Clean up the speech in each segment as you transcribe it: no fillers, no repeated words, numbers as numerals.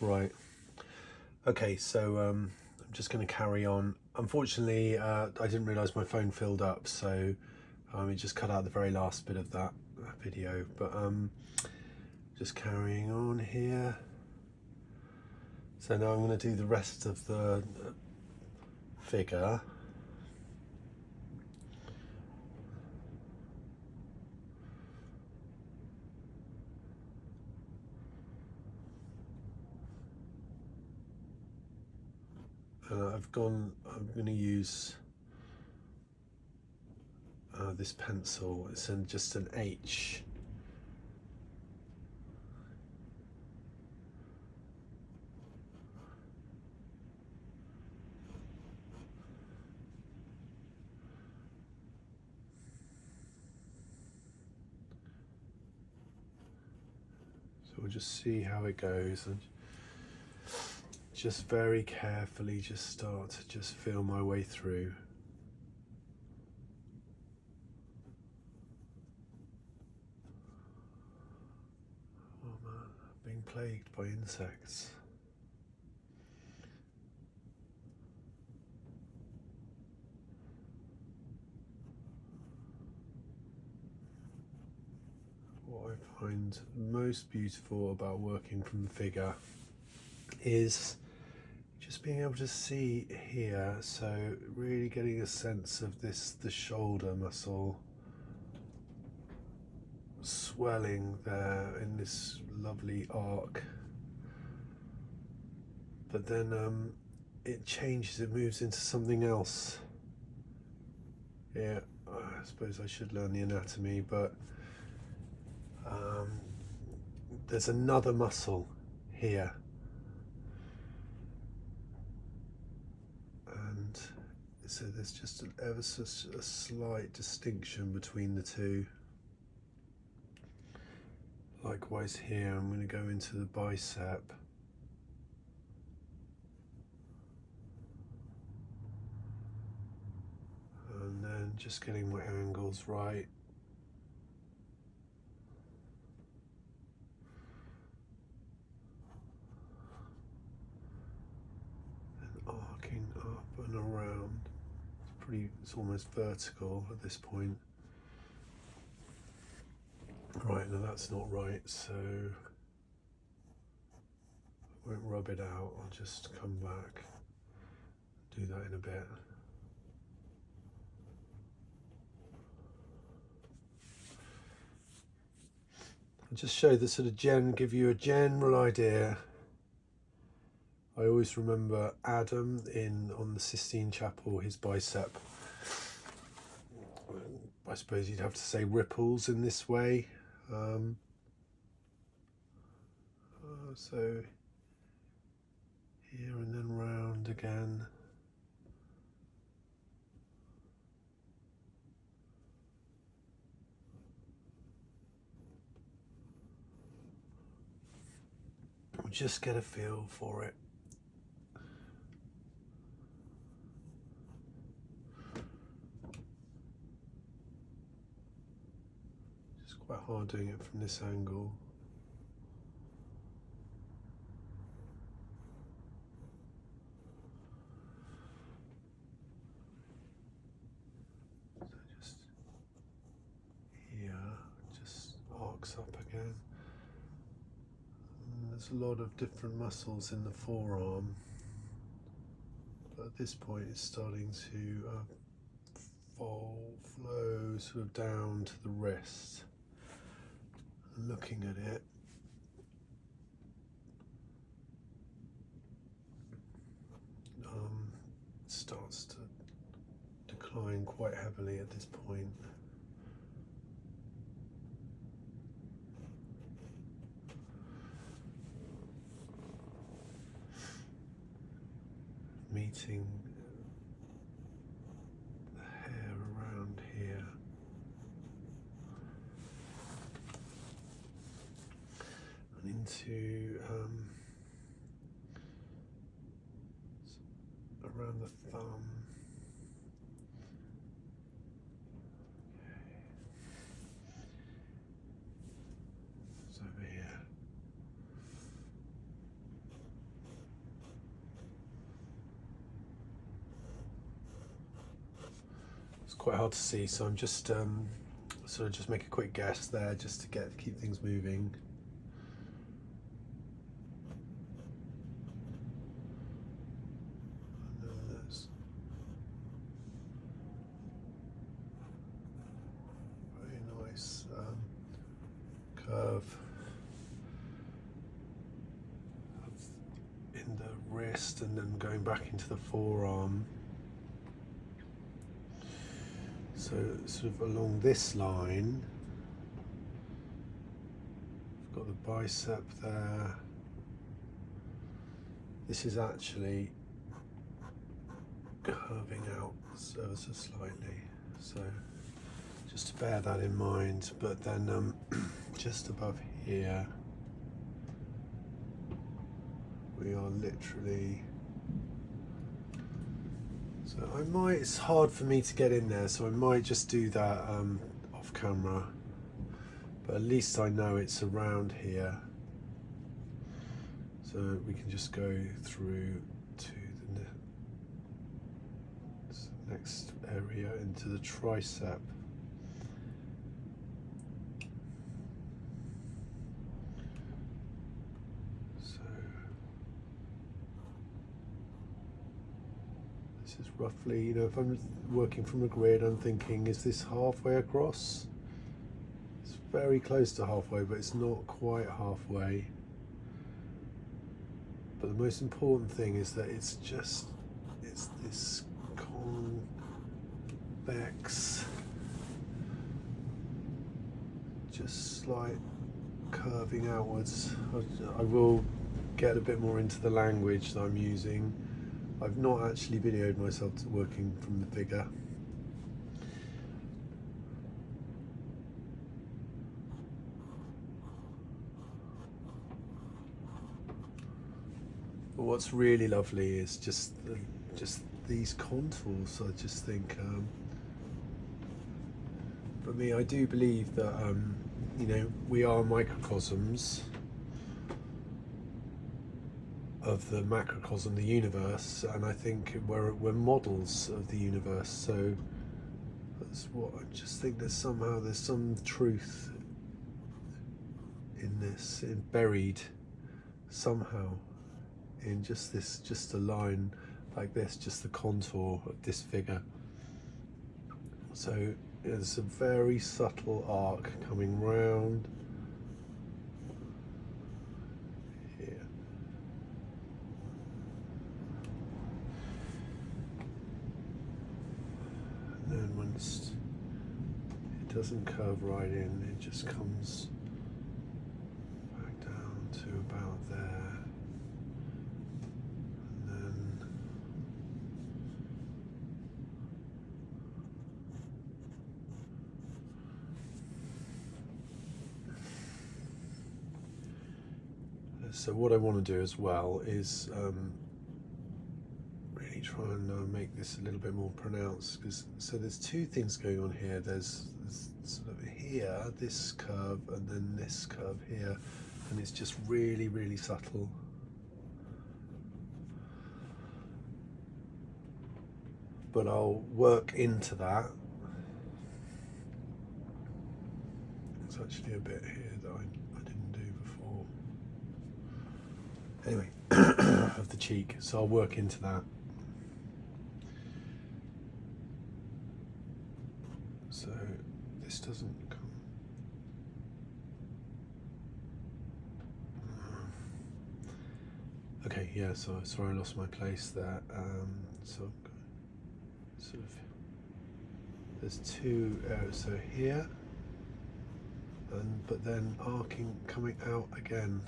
Right. Okay, so I'm just going to carry on. Unfortunately, I didn't realise my phone filled up, so it just cut out the very last bit of that video. But just carrying on here. So now I'm going to do the rest of the figure. And I'm going to use this pencil. It's just an H. So we'll just see how it goes. And just very carefully just start to just feel my way through. Oh man, I'm being plagued by insects. What I find most beautiful about working from the figure is just being able to see here, so really getting a sense of the shoulder muscle swelling there in this lovely arc, but then it changes, it moves into something else. Yeah, I suppose I should learn the anatomy, but there's another muscle here. And so there's just ever such a slight distinction between the two. Likewise here, I'm going to go into the bicep. And then just getting my angles right. Arcing up and around. It's almost vertical at this point. Right, now that's not right, so I won't rub it out, I'll just come back, do that in a bit. I'll just show the sort of give you a general idea. I always remember Adam on the Sistine Chapel, his bicep. I suppose you'd have to say ripples in this way. So here and then round again. Just get a feel for it. It's quite hard doing it from this angle. So just here, just arcs up again. And there's a lot of different muscles in the forearm, but at this point it's starting to flow sort of down to the wrist. And looking at it, starts to decline quite heavily at this point. Meeting the hair around here. And into around the thumb. It's over here. quite hard to see, so I'm just sort of just make a quick guess there just to keep things moving. Very nice curve in the wrist and then going back into the forearm. So sort of along this line, I've got the bicep there. This is actually curving out ever so slightly, so just to bear that in mind. But then just above here, we are literally, so I might, it's hard for me to get in there, so I might just do that off camera, but at least I know it's around here, so we can just go through to the next area into the tricep. Is roughly, you know, if I'm working from a grid, I'm thinking, is this halfway across? It's very close to halfway, but it's not quite halfway. But the most important thing is that it's this convex, just slight curving outwards. I will get a bit more into the language that I'm using. I've not actually videoed myself working from the figure. But what's really lovely is just these contours. I just think, for me, I do believe that you know, we are microcosms of the macrocosm, the universe, and I think we're models of the universe. So that's what I just think. There's some truth in this, buried somehow in just a line like this, just the contour of this figure. So there's a very subtle arc coming round. And once it doesn't curve right in, it just comes back down to about there, and then so what I want to do as well is try and make this a little bit more pronounced, because so there's two things going on here. There's sort of here this curve and then this curve here, and it's just really subtle. But I'll work into that. There's actually a bit here that I didn't do before. Anyway, of the cheek, so I'll work into that. So this doesn't come. Okay, yeah, so sorry I lost my place there. So sort of, there's two areas, so here, but then arcing, coming out again.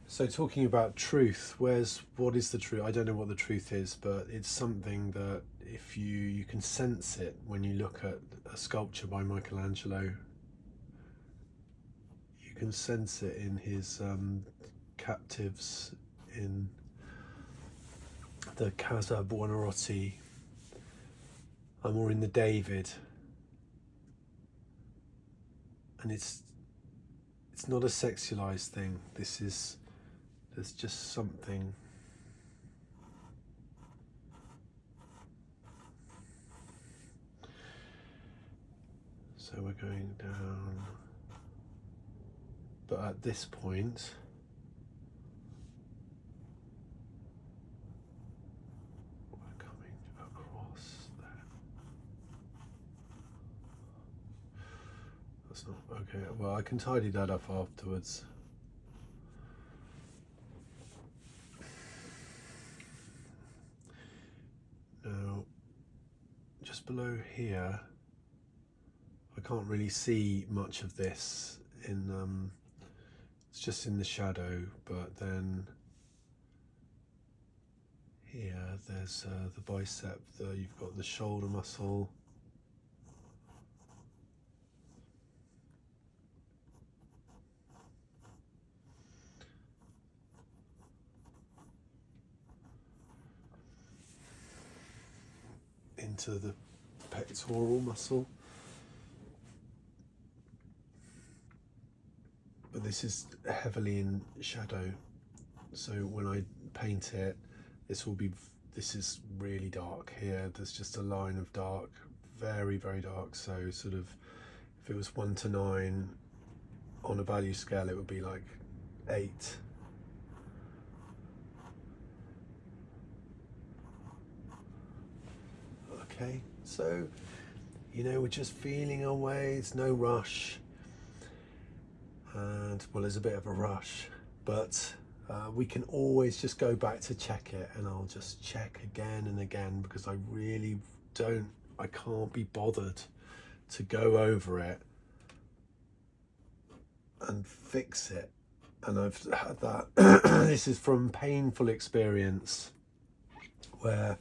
So talking about truth, what is the truth? I don't know what the truth is, but it's something that if you can sense it when you look at a sculpture by Michelangelo. You can sense it in his captives in the Casa Buonarroti, or in the David, and it's not a sexualized thing. There's just something So we're going down, but at this point we're coming across there. That's not okay. Well, I can tidy that up afterwards. Now, just below here, I can't really see much of this in, it's just in the shadow, but then here there's the bicep, you've got the shoulder muscle. Into the pectoral muscle. But this is heavily in shadow, so when I paint it, this is really dark here. There's just a line of dark, very, very dark. So sort of, if it was 1 to 9 on a value scale, it would be like 8. Okay, so, you know, we're just feeling our way. It's no rush. And, well, there's a bit of a rush, but we can always just go back to check it, and I'll just check again and again, because I really I can't be bothered to go over it and fix it. And I've had that, this is from painful experience where,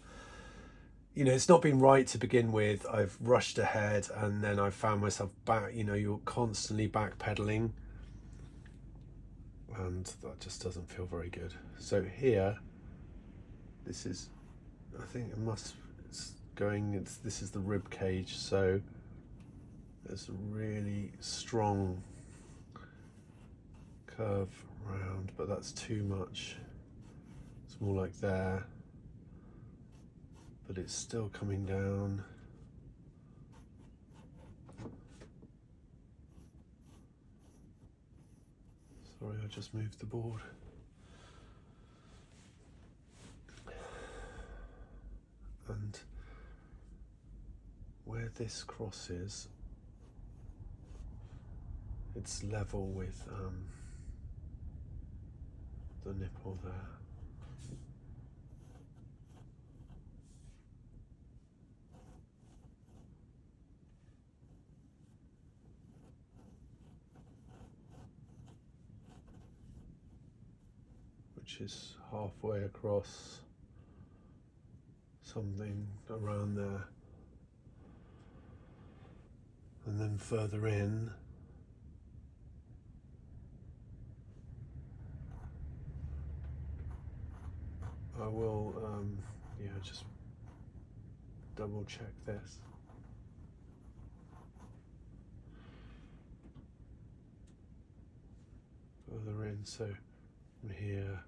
you know, it's not been right to begin with. I've rushed ahead, and then I found myself back, you know, you're constantly backpedaling, and that just doesn't feel very good. So here, this is, I think this is the rib cage, so there's a really strong curve round, but that's too much. It's more like there, but it's still coming down. Sorry, I just moved the board. And where this crosses, it's level with the nipple there. Which is halfway across, something around there. And then further in, I will just double check this. Further in, so from here,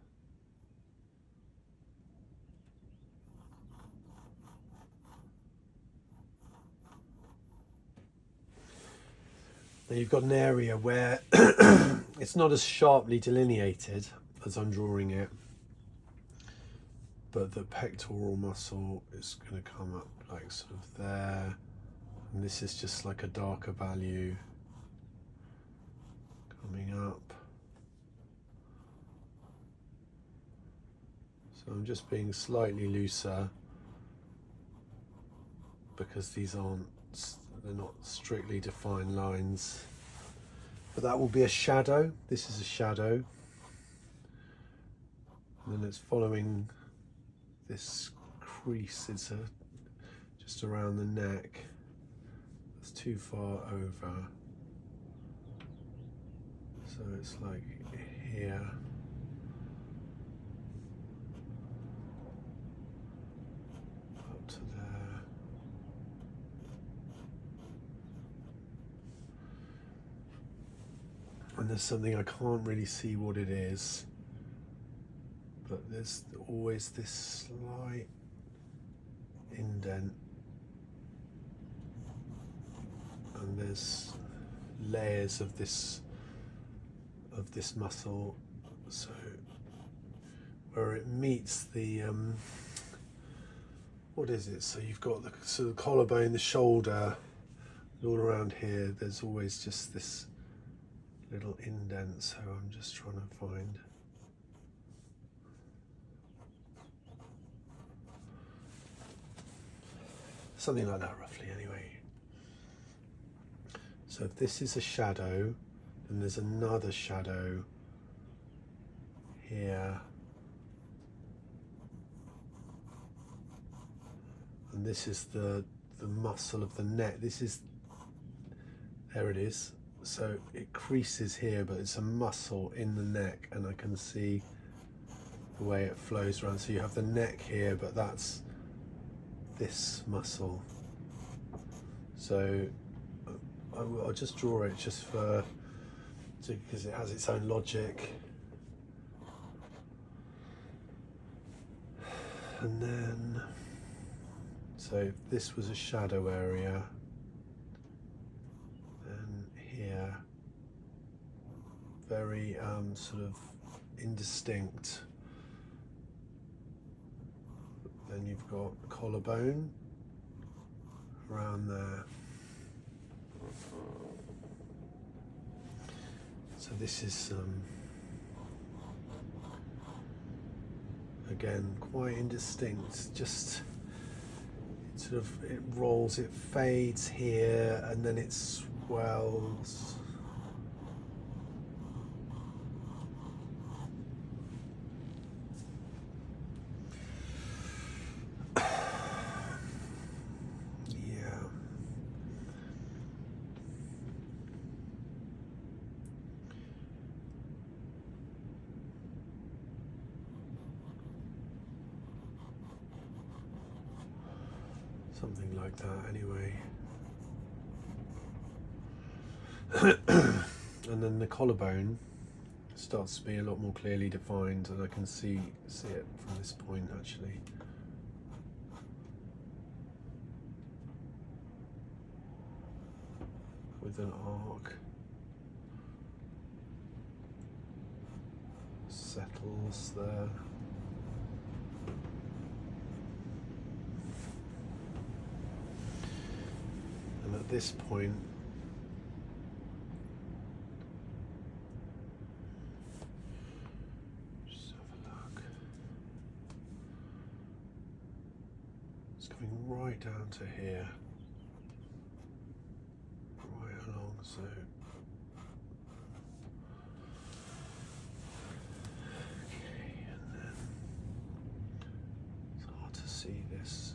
now you've got an area where it's not as sharply delineated as I'm drawing it, but the pectoral muscle is going to come up like sort of there, and this is just like a darker value coming up. So I'm just being slightly looser because they're not strictly defined lines. But that will be a shadow. This is a shadow. And then it's following this crease. It's just around the neck. It's too far over. So it's like here. Up to there. And there's something I can't really see what it is, but there's always this slight indent and there's layers of this muscle. So where it meets the what is it? So you've got the sort of collarbone, the shoulder, all around here. There's always just this little indent. So I'm just trying to find. Something like that, roughly, anyway. So if this is a shadow, then there's another shadow here. And this is the muscle of the neck. There it is. So it creases here, but it's a muscle in the neck, and I can see the way it flows around. So you have the neck here, but that's this muscle. So I'll just draw it just because it has its own logic. And then, so if this was a shadow area, then here, very sort of indistinct. Then you've got collarbone around there. So this is again quite indistinct. Just it rolls, it fades here, and then it swells. Something like that, anyway. And then the collarbone starts to be a lot more clearly defined, and I can see it from this point actually. With an arc. Settles there. And at this point, just have a look. It's coming right down to here, right along, so. Okay, and then it's hard to see this.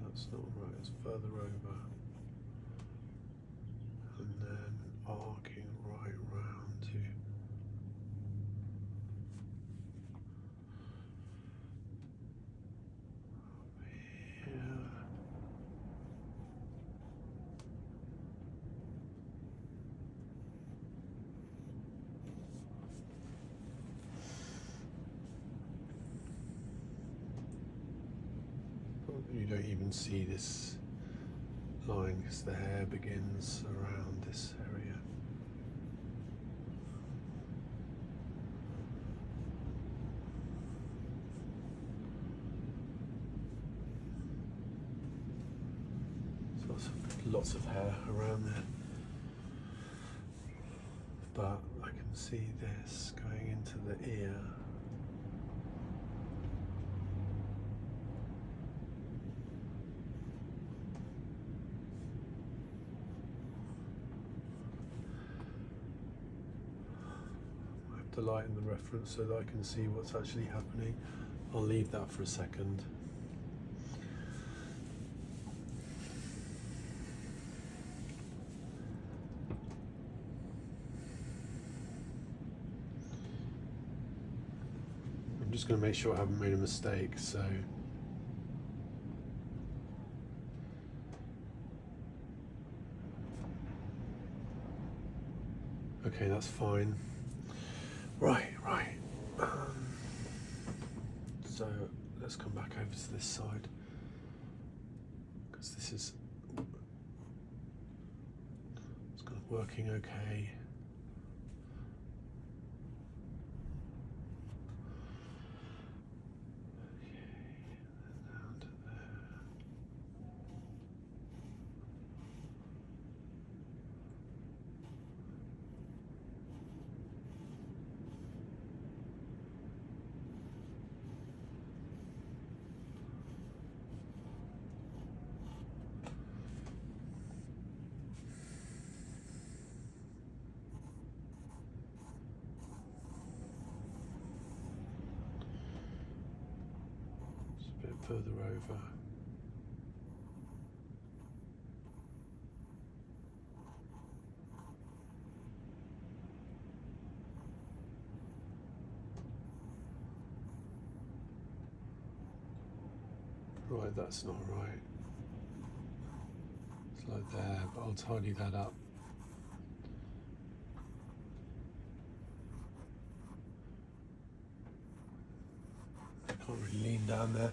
That's not right, it's further over, and then arcing right round to here. You don't even see this line because the hair begins around this area. So lots of hair around there. But I can see this going into the ear. To lighten the reference so that I can see what's actually happening. I'll leave that for a second. I'm just going to make sure I haven't made a mistake, so Okay, that's fine. Right. So let's come back over to this side, because this is, it's kind of working okay. Down to there. A bit further over. Right, that's not right. It's like there, but I'll tidy that up. Can't really lean down there.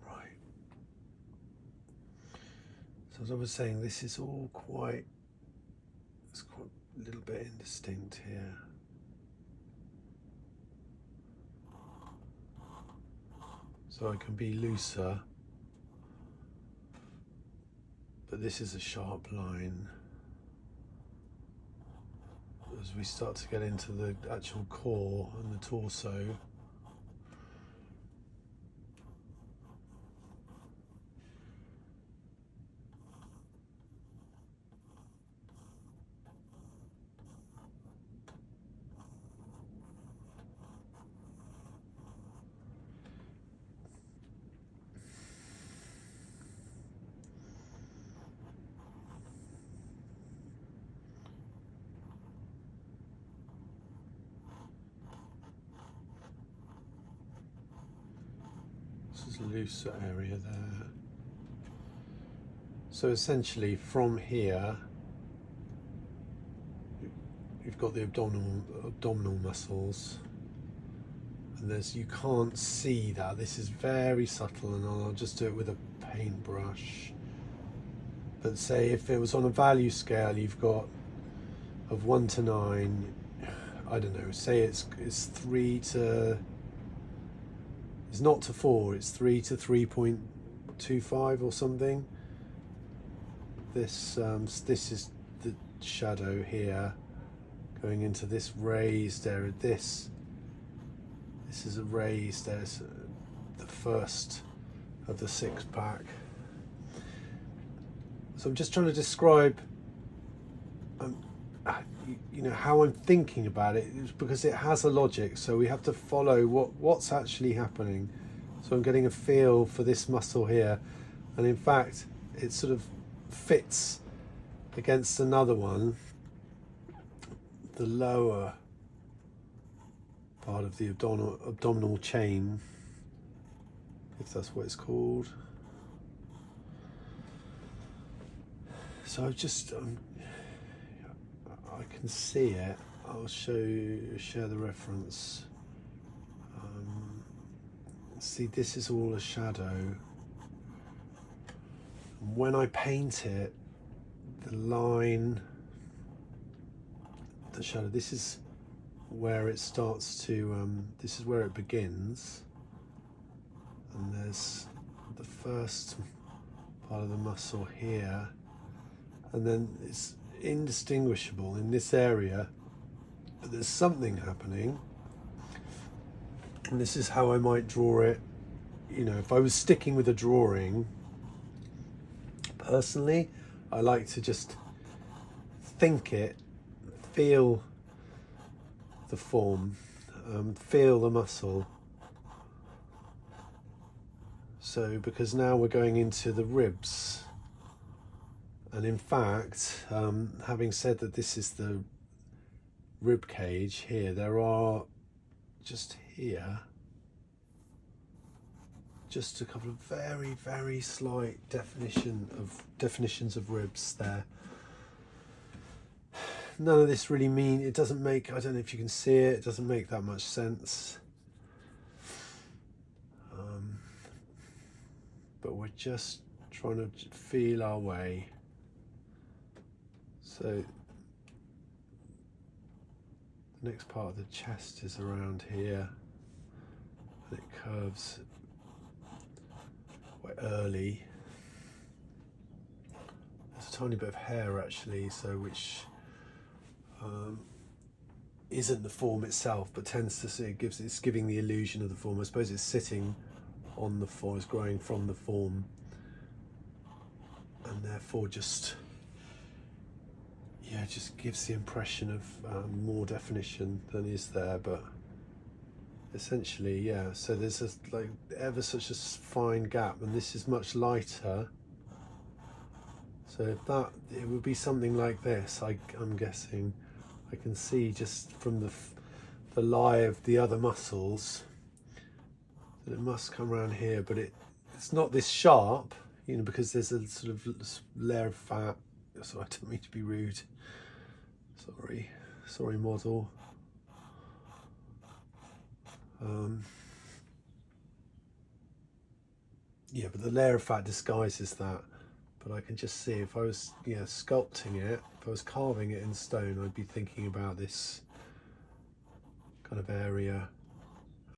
Right. So as I was saying, this is all quite, it's quite a little bit indistinct here. So I can be looser, but this is a sharp line. As we start to get into the actual core and the torso, this is a looser area there. So essentially from here, you've got the abdominal muscles, and you can't see that. This is very subtle, and I'll just do it with a paintbrush. But say if it was on a value scale, you've got of 1 to 9, I don't know, say it's 3 to, it's not to 4, it's 3 to 3.25 or something. This is the shadow here going into this raised area. This is a raised area, the first of the 6-pack. So I'm just trying to describe you know, how I'm thinking about it, because it has a logic, so we have to follow what's actually happening. So I'm getting a feel for this muscle here, and in fact it sort of fits against another one, the lower part of the abdominal chain, if that's what it's called. So I've just I can see it. I'll share the reference. See, this is all a shadow. When I paint it, the line, the shadow, this is where it starts to, this is where it begins. And there's the first part of the muscle here. And then it's indistinguishable in this area, but there's something happening. And this is how I might draw it. You know, if I was sticking with a drawing, personally, I like to just think it, feel the form, feel the muscle. So, because now we're going into the ribs. And in fact, having said that this is the rib cage here, there are just here, just a couple of very, very slight definitions of ribs there. None of this really it doesn't make, I don't know if you can see it, it doesn't make that much sense. But we're just trying to feel our way. So the next part of the chest is around here, and it curves quite early. There's a tiny bit of hair actually, so which isn't the form itself, but tends to see it's giving the illusion of the form. I suppose it's sitting on the form, it's growing from the form, and therefore just gives the impression of more definition than is there. But essentially, yeah, so there's like ever such a fine gap, and this is much lighter. So if it would be something like this, I'm guessing. I can see just from the lie of the other muscles that it must come around here, but it's not this sharp, because there's a sort of layer of fat. So I don't mean to be rude. Sorry, model. Yeah, but the layer of fat disguises that. But I can just see if I was sculpting it, if I was carving it in stone, I'd be thinking about this kind of area